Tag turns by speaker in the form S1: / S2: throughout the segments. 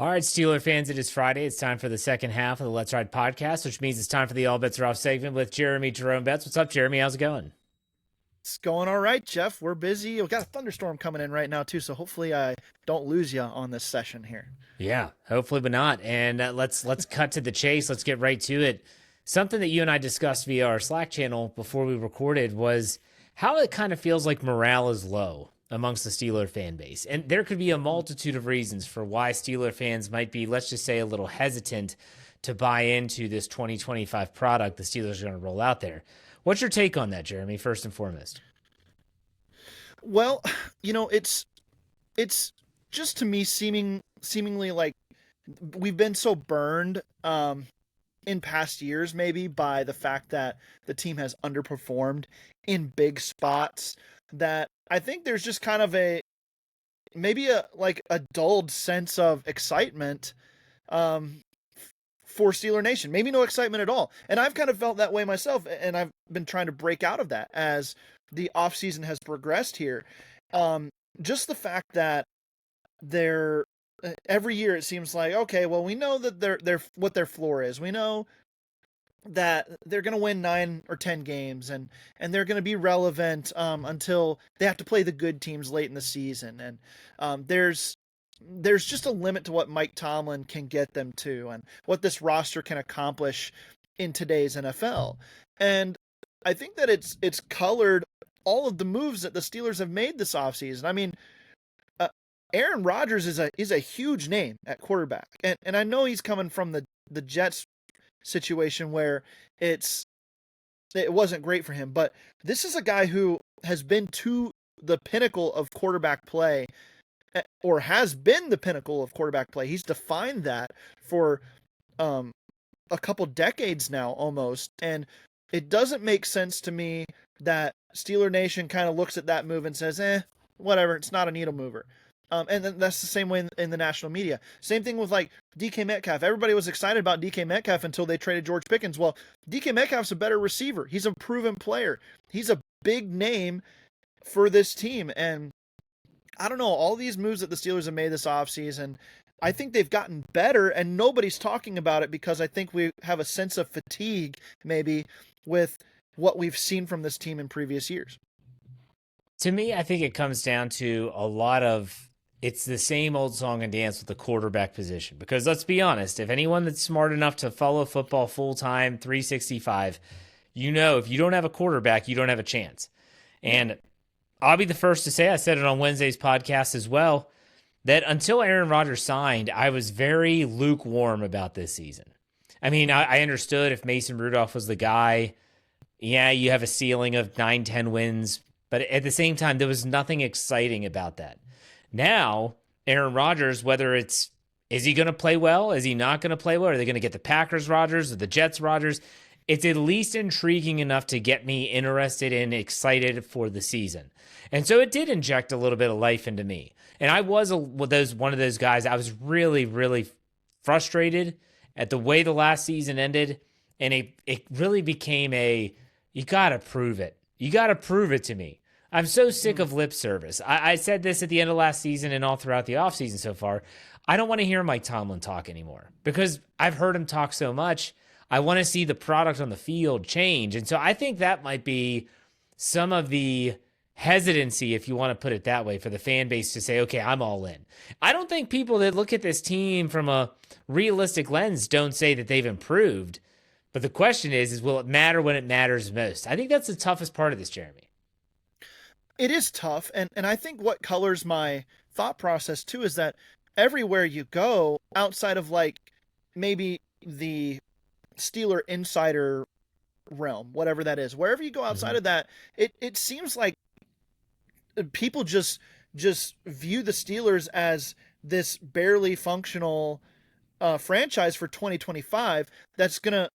S1: All right, Steeler fans, it is Friday. It's time for the second half of the Let's Ride podcast, which means it's time for the All Betz Are Off segment with Jeremy Jerome Betz. What's up, Jeremy? How's it going?
S2: It's going all right, Jeff. We're busy. We got a thunderstorm coming in right now too, so hopefully I don't lose you on this session here.
S1: Yeah, hopefully, but not. And let's cut to the chase. Let's get right to it. Something that you and I discussed via our Slack channel before we recorded was how it kind of feels like morale is low amongst the Steeler fan base. And there could be a multitude of reasons for why Steeler fans might be, let's just say, a little hesitant to buy into this 2025 product the Steelers are going to roll out there. What's your take on that, Jeremy, first and foremost?
S2: Well, it's just to me seemingly like we've been so burned in past years maybe by the fact that the team has underperformed in big spots that I think there's just kind of maybe a dulled sense of excitement um for Steeler Nation. Maybe no excitement at all. And I've kind of felt that way myself, and I've been trying to break out of that as the offseason has progressed here. Just the fact that they're every year it seems like, okay, well, we know that they're what their floor is. We know that they're going to win 9 or 10 games and they're going to be relevant until they have to play the good teams late in the season. And there's just a limit to what Mike Tomlin can get them to and what this roster can accomplish in today's NFL. And I think that it's colored all of the moves that the Steelers have made this offseason. I mean, Aaron Rodgers is a huge name at quarterback. And I know he's coming from the Jets situation where it wasn't great for him, but this is a guy who has been to the pinnacle of quarterback play, or has been the pinnacle of quarterback play. He's defined that for a couple decades now almost, and it doesn't make sense to me that Steeler Nation kind of looks at that move and says, whatever, it's not a needle mover. And then that's the same way in the national media. Same thing with like DK Metcalf. Everybody was excited about DK Metcalf until they traded George Pickens. Well, DK Metcalf's a better receiver. He's a proven player. He's a big name for this team. And I don't know, all these moves that the Steelers have made this offseason, I think they've gotten better, and nobody's talking about it because I think we have a sense of fatigue maybe with what we've seen from this team in previous years.
S1: To me, I think it comes down to a lot of it's the same old song and dance with the quarterback position. Because let's be honest, if anyone that's smart enough to follow football full time, 365, if you don't have a quarterback, you don't have a chance. And I'll be the first to say, I said it on Wednesday's podcast as well, that until Aaron Rodgers signed, I was very lukewarm about this season. I mean, I understood if Mason Rudolph was the guy, yeah, you have a ceiling of 9-10 wins, but at the same time, there was nothing exciting about that. Now, Aaron Rodgers, is he going to play well? Is he not going to play well? Are they going to get the Packers Rodgers or the Jets Rodgers? It's at least intriguing enough to get me interested and excited for the season. And so it did inject a little bit of life into me. And I was one of those guys. I was really, really frustrated at the way the last season ended. And it really became you got to prove it. You got to prove it to me. I'm so sick of lip service. I said this at the end of last season and all throughout the offseason so far. I don't want to hear Mike Tomlin talk anymore because I've heard him talk so much. I want to see the product on the field change. And so I think that might be some of the hesitancy, if you want to put it that way, for the fan base to say, okay, I'm all in. I don't think people that look at this team from a realistic lens don't say that they've improved. But the question is will it matter when it matters most? I think that's the toughest part of this, Jeremy.
S2: It is tough, and I think what colors my thought process too is that everywhere you go, outside of like maybe the Steeler insider realm, whatever that is, wherever you go outside of that, it seems like people just view the Steelers as this barely functional franchise for 2025 that's gonna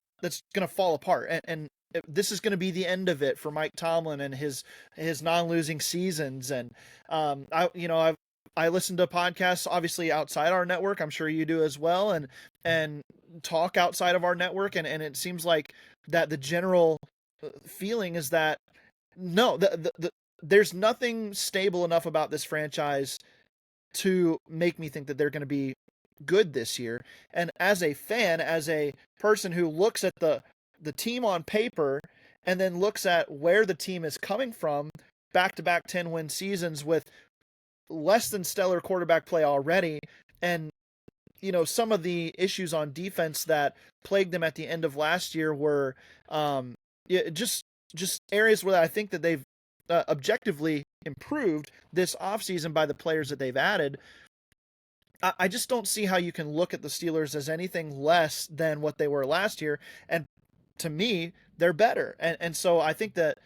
S2: fall apart, and this is going to be the end of it for Mike Tomlin and his non-losing seasons. And I listen to podcasts obviously outside our network. I'm sure you do as well, and talk outside of our network. And it seems like that the general feeling is that no, there's nothing stable enough about this franchise to make me think that they're going to be good this year. And as a fan, as a person who looks at the team on paper and then looks at where the team is coming from, back-to-back 10-win seasons with less than stellar quarterback play already, and some of the issues on defense that plagued them at the end of last year were just areas where I think that they've objectively improved this offseason by the players that they've added. I just don't see how you can look at the Steelers as anything less than what they were last year. And to me, they're better. And so I think that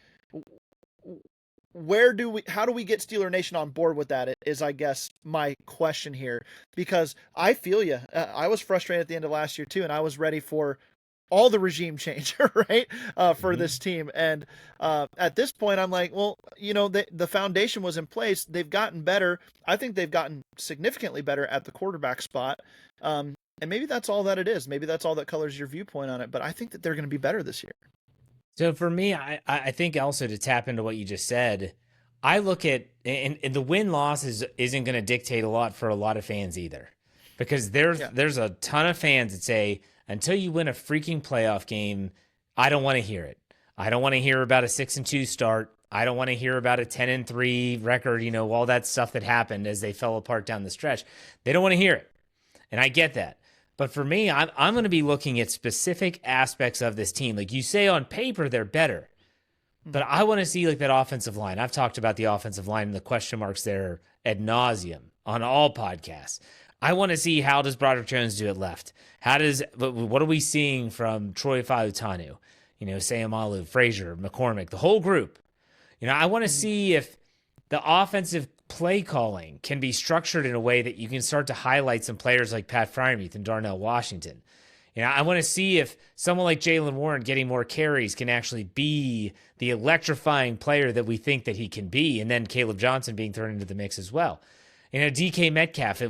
S2: how do we get Steeler Nation on board with that is, I guess, my question here, because I feel you. I was frustrated at the end of last year too, and I was ready for all the regime change, right, for this team. And at this point, I'm like, well, the foundation was in place. They've gotten better. I think they've gotten significantly better at the quarterback spot. And maybe that's all that it is. Maybe that's all that colors your viewpoint on it. But I think that they're going to be better this year.
S1: So for me, I think also to tap into what you just said, I look at, and the win-loss isn't going to dictate a lot for a lot of fans either. Because there's a ton of fans that say, until you win a freaking playoff game, I don't want to hear it. I don't want to hear about a 6-2 start. I don't want to hear about a 10-3 record, all that stuff that happened as they fell apart down the stretch. They don't want to hear it. And I get that. But for me, I'm going to be looking at specific aspects of this team. Like you say, on paper, they're better. But I want to see like that offensive line. I've talked about the offensive line and the question marks there ad nauseum on all podcasts. I want to see, how does Broderick Jones do at left? What are we seeing from Troy Fautanu, Sayamalu, Frazier, McCormick, the whole group? I want to see if the offensive play calling can be structured in a way that you can start to highlight some players like Pat Freiermuth and Darnell Washington. I want to see if someone like Jaylen Warren getting more carries can actually be the electrifying player that we think that he can be, and then Caleb Johnson being thrown into the mix as well. DK Metcalf,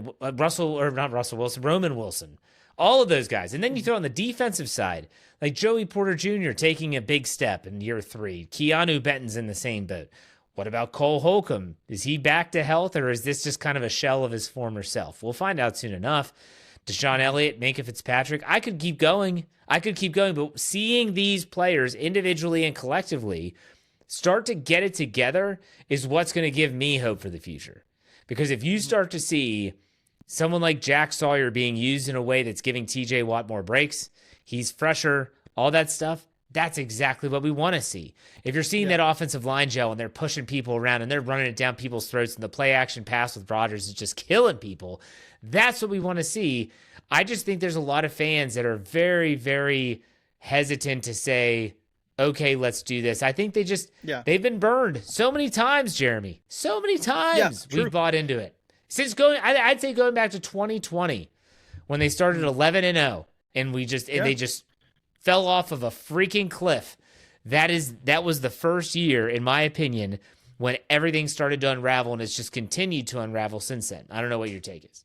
S1: Roman Wilson, all of those guys. And then you throw on the defensive side, like Joey Porter Jr. taking a big step in year 3. Keanu Benton's in the same boat. What about Cole Holcomb? Is he back to health, or is this just kind of a shell of his former self? We'll find out soon enough. Deshaun Elliott, Minkah Fitzpatrick. I could keep going, but seeing these players individually and collectively start to get it together is what's going to give me hope for the future. Because if you start to see someone like Jack Sawyer being used in a way that's giving TJ Watt more breaks, he's fresher, all that stuff, that's exactly what we want to see. If you're seeing that offensive line gel and they're pushing people around and they're running it down people's throats and the play action pass with Rodgers is just killing people, that's what we want to see. I just think there's a lot of fans that are very, very hesitant to say, okay, let's do this. I think they've been burned so many times, Jeremy. So many times we've bought into it. Since I'd say going back to 2020 when they started 11-0 and they just fell off of a freaking cliff. That was the first year, in my opinion, when everything started to unravel, and it's just continued to unravel since then. I don't know what your take is.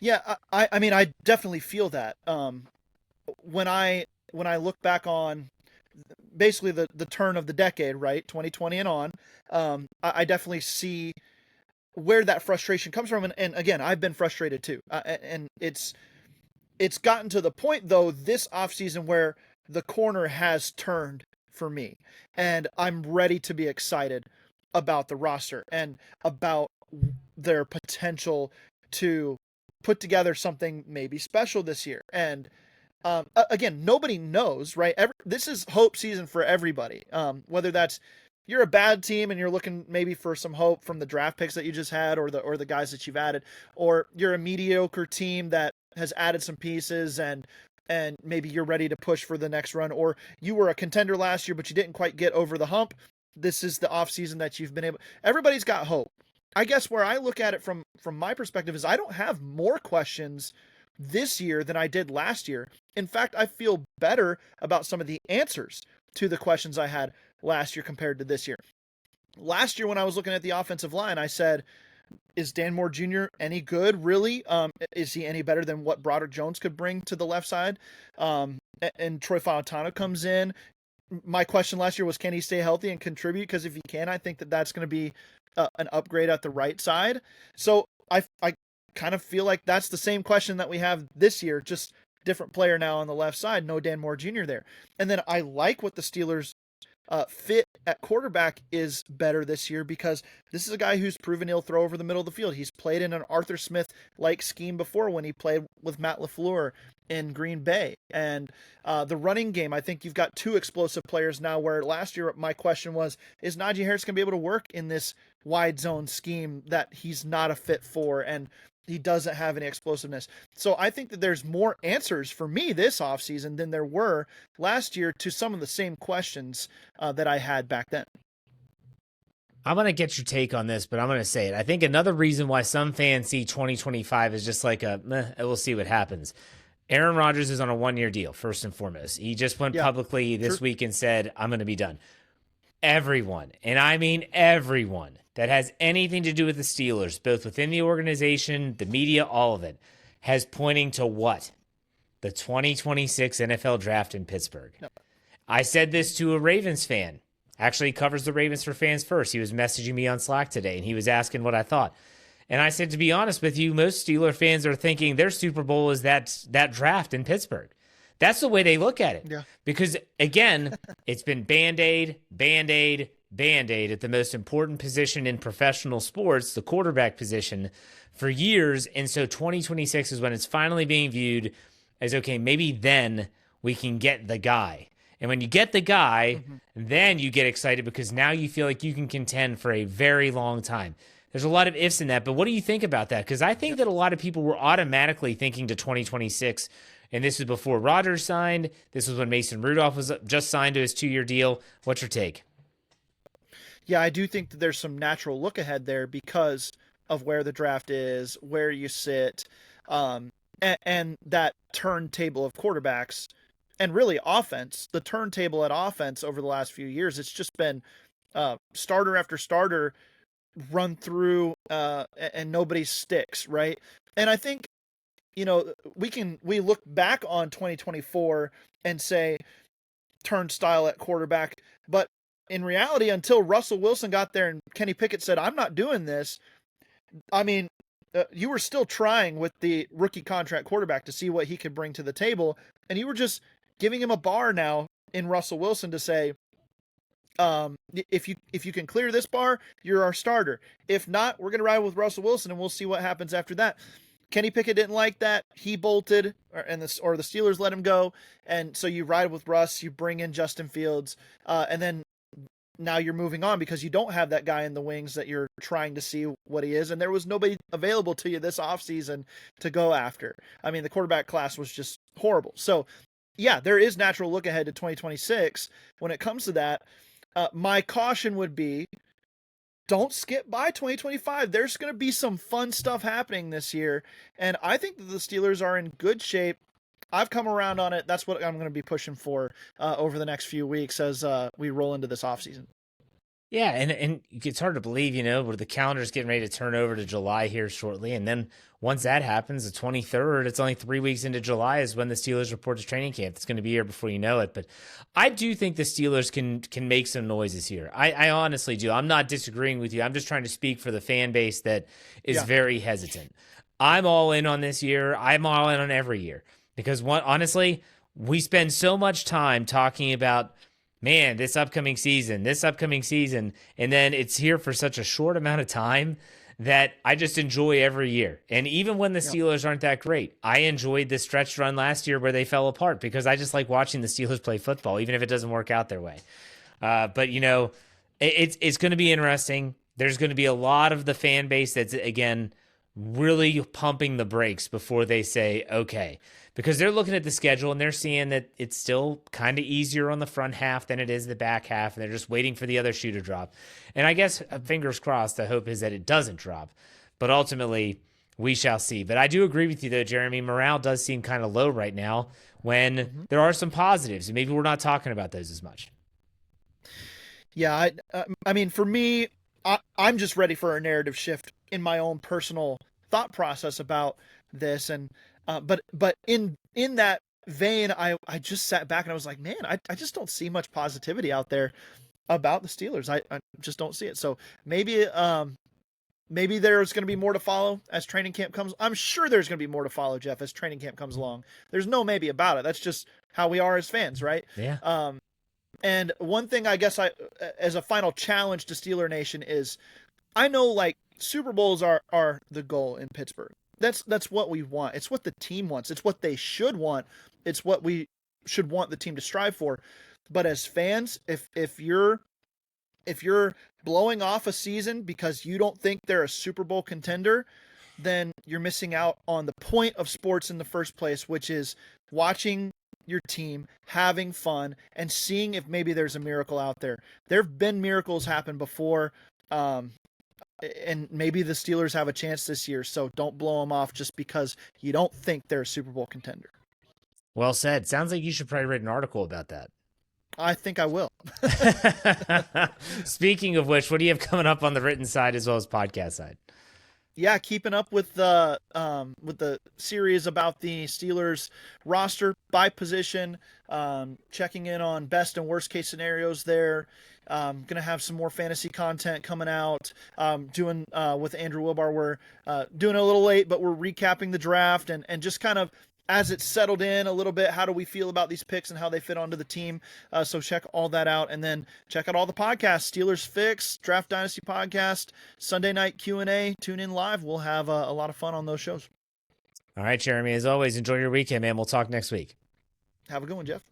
S2: Yeah, I mean, I definitely feel that. When I look back on basically the turn of the decade, right, 2020 and on, I definitely see where that frustration comes from. And again, I've been frustrated too. And it's gotten to the point, though, this offseason where the corner has turned for me. And I'm ready to be excited about the roster and about their potential to put together something maybe special this year. And again, nobody knows, right? This is hope season for everybody. Whether that's you're a bad team and you're looking maybe for some hope from the draft picks that you just had or the guys that you've added, or you're a mediocre team that has added some pieces and maybe you're ready to push for the next run, or you were a contender last year but you didn't quite get over the hump. This is the offseason that you've been able. Everybody's got hope. I guess where I look at it from my perspective is I don't have more questions this year than I did last year. In fact, I feel better about some of the answers to the questions I had last year compared to this year. Last year when I was looking at the offensive line, I said, is Dan Moore Jr. any good, really? Is he any better than what Broderick Jones could bring to the left side? And Troy Fautanu comes in. My question last year was, can he stay healthy and contribute? Because if he can, I think that's going to be an upgrade at the right side. So I kind of feel like that's the same question that we have this year, just different player now on the left side. No Dan Moore Jr. there. And then I like what the Steelers fit at quarterback is better this year, because this is a guy who's proven he'll throw over the middle of the field. He's played in an Arthur Smith-like scheme before when he played with Matt LaFleur in Green Bay. And the running game, I think you've got two explosive players now, where last year my question was, is Najee Harris going to be able to work in this wide zone scheme that he's not a fit for? And he doesn't have any explosiveness. So I think that there's more answers for me this offseason than there were last year to some of the same questions that I had back then.
S1: I'm going to get your take on this, but I'm going to say it. I think another reason why some fans see 2025 is just like we'll see what happens. Aaron Rodgers is on a 1-year deal, first and foremost. He just went publicly this week and said, I'm going to be done. Everyone, and I mean everyone, that has anything to do with the Steelers, both within the organization, the media, all of it, has pointing to what? The 2026 NFL draft in Pittsburgh. No. I said this to a Ravens fan. Actually, he covers the Ravens for Fans First. He was messaging me on Slack today, and he was asking what I thought. And I said, to be honest with you, most Steeler fans are thinking their Super Bowl is that draft in Pittsburgh. That's the way they look at it.
S2: Yeah.
S1: Because, again, it's been Band-Aid, Band-Aid, Band-Aid at the most important position in professional sports, the quarterback position, for years. And so 2026 is when it's finally being viewed as, okay, maybe then we can get the guy. And when you get the guy, then you get excited because now you feel like you can contend for a very long time. There's a lot of ifs in that, but what do you think about that? Because I think that a lot of people were automatically thinking to 2026, and this was before Rodgers signed. This was when Mason Rudolph was just signed to his 2-year deal. What's your take?
S2: Yeah, I do think that there's some natural look ahead there because of where the draft is, where you sit, and that turntable of quarterbacks and really offense. The turntable at offense over the last few years, it's just been starter after starter run through and nobody sticks, right? And I think, we look back on 2024 and say turnstile at quarterback, but in reality, until Russell Wilson got there and Kenny Pickett said, I'm not doing this, I mean, you were still trying with the rookie contract quarterback to see what he could bring to the table, and you were just giving him a bar now in Russell Wilson to say, if you can clear this bar, you're our starter. If not, we're going to ride with Russell Wilson, and we'll see what happens after that. Kenny Pickett didn't like that. He bolted, or the Steelers let him go, and so you ride with Russ, you bring in Justin Fields, and then now you're moving on because you don't have that guy in the wings that you're trying to see what he is, and there was nobody available to you this offseason to go after. I mean, the quarterback class was just horrible. So, yeah, there is natural look ahead to 2026 when it comes to that. My caution would be, don't skip by 2025. There's going to be some fun stuff happening this year, and I think that the Steelers are in good shape. I've come around on it. That's what I'm going to be pushing for over the next few weeks as we roll into this offseason.
S1: Yeah, and it's hard to believe, where the calendar's getting ready to turn over to July here shortly. And then once that happens, the 23rd, it's only 3 weeks into July is when the Steelers report to training camp. It's going to be here before you know it. But I do think the Steelers can make some noises here. I honestly do. I'm not disagreeing with you. I'm just trying to speak for the fan base that is very hesitant. I'm all in on this year. I'm all in on every year. Because honestly, we spend so much time talking about, man, this upcoming season, and then it's here for such a short amount of time that I just enjoy every year. And even when the Steelers aren't that great, I enjoyed the stretch run last year where they fell apart because I just like watching the Steelers play football, even if it doesn't work out their way. But, it's going to be interesting. There's going to be a lot of the fan base that's, again, really pumping the brakes before they say, okay, because they're looking at the schedule and they're seeing that it's still kind of easier on the front half than it is the back half, and they're just waiting for the other shoe to drop. And I guess, fingers crossed, the hope is that it doesn't drop. But ultimately, we shall see. But I do agree with you, though, Jeremy. Morale does seem kind of low right now when there are some positives, and maybe we're not talking about those as much.
S2: Yeah, I mean, for me, I'm just ready for a narrative shift in my own personal thought process about this, and but in that vein, I just sat back and I was like, man, I just don't see much positivity out there about the Steelers. I just don't see it. So maybe maybe there's going to be more to follow as training camp comes. I'm sure there's going to be more to follow, Jeff, as training camp comes along. There's no maybe about it. That's just how we are as fans, right?
S1: Yeah.
S2: And one thing I guess as a final challenge to Steeler Nation is, I know like Super Bowls are the goal in Pittsburgh. That's what we want. It's what the team wants. It's what they should want. It's what we should want the team to strive for. But as fans, if you're blowing off a season because you don't think they're a Super Bowl contender, then you're missing out on the point of sports in the first place, which is watching your team, having fun, and seeing if maybe there's a miracle out there. There have been miracles happen before, and maybe the Steelers have a chance this year, so don't blow them off just because you don't think they're a Super Bowl contender.
S1: Well said. Sounds like you should probably write an article about that.
S2: I think I will.
S1: Speaking of which, what do you have coming up on the written side as well as podcast side?
S2: Yeah, keeping up with the series about the Steelers roster by position, checking in on best and worst case scenarios there. Gonna have some more fantasy content coming out. Doing with Andrew Wilbar, we're doing it a little late, but we're recapping the draft and just kind of as it's settled in a little bit, how do we feel about these picks and how they fit onto the team? So check all that out, and then check out all the podcasts: Steelers Fix, Draft Dynasty Podcast, Sunday Night Q&A. Tune in live. We'll have a lot of fun on those shows.
S1: All right, Jeremy. As always, enjoy your weekend, man. We'll talk next week.
S2: Have a good one, Jeff.